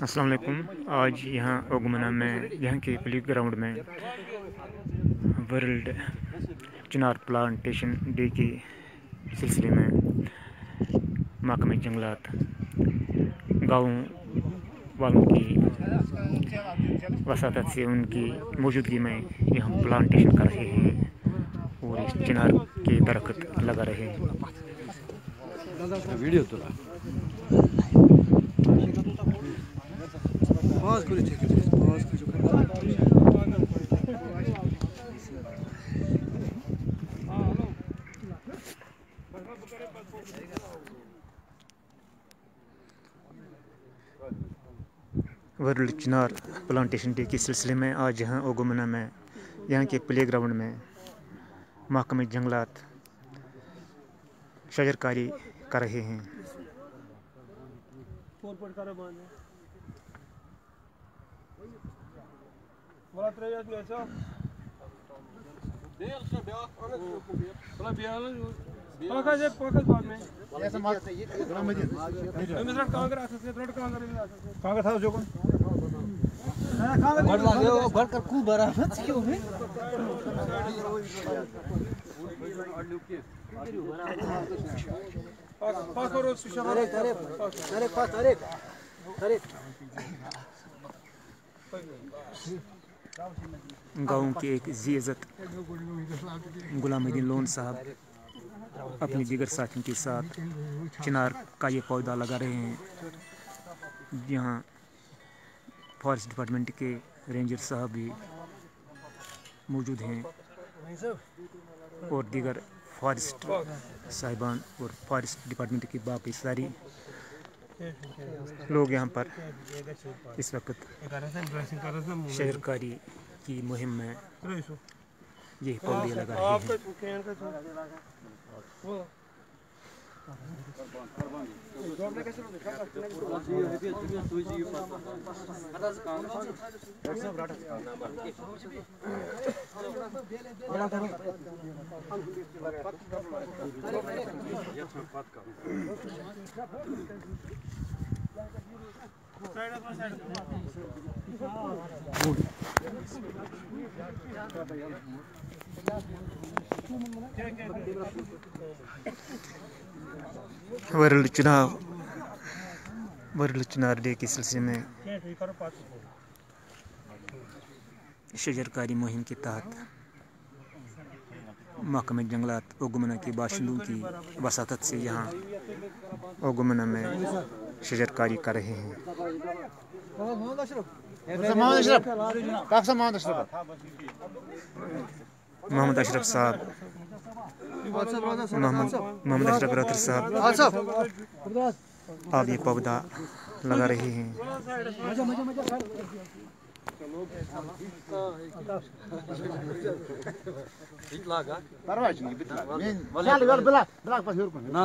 अस्सलाम वालेकुम। आज यहाँ ओगमना में यहाँ के प्ले ग्राउंड में वर्ल्ड चिनार प्लांटेशन डे के सिलसिले में महकमा जंगलात गाँव वालों की वसातत से उनकी मौजूदगी में यहाँ प्लांटेशन कर रहे हैं और इस चिनार के दरख्त लगा रहे हैं। वीडियो तो वर्ल्ड चिनार प्लांटेशन डे के सिलसिले में आज यहाँ ओगमना में यहाँ के प्ले ग्राउंड में महकमा जंगलात शजरकारी कर रहे हैं। गाँव के एक इज़्ज़त गुलामुद्दीन लोन साहब अपने दीगर साथियों के साथ चिनार का ये पौधा लगा रहे हैं। यहाँ फॉरेस्ट डिपार्टमेंट के रेंजर साहब भी मौजूद हैं और दीगर फॉरेस्ट साहिबान और फॉरेस्ट डिपार्टमेंट की बाकी सारी लोग यहाँ पर इस वक्त शजरकारी की मुहिम में ये पौधे लगा रहे हैं। वर्ल्ड चिनार डे के सिलसिले में शजरकारी मुहिम के तहत महकमा जंगलात ओगमना के बाशिंदों की वसातत से यहाँ ओगमना में शजरकारी कर रहे हैं। मोहम्मद अशरफ साहब, मोहम्मद अशरफ रातर साहब आप ये पौधा लगा रहे हैं। ना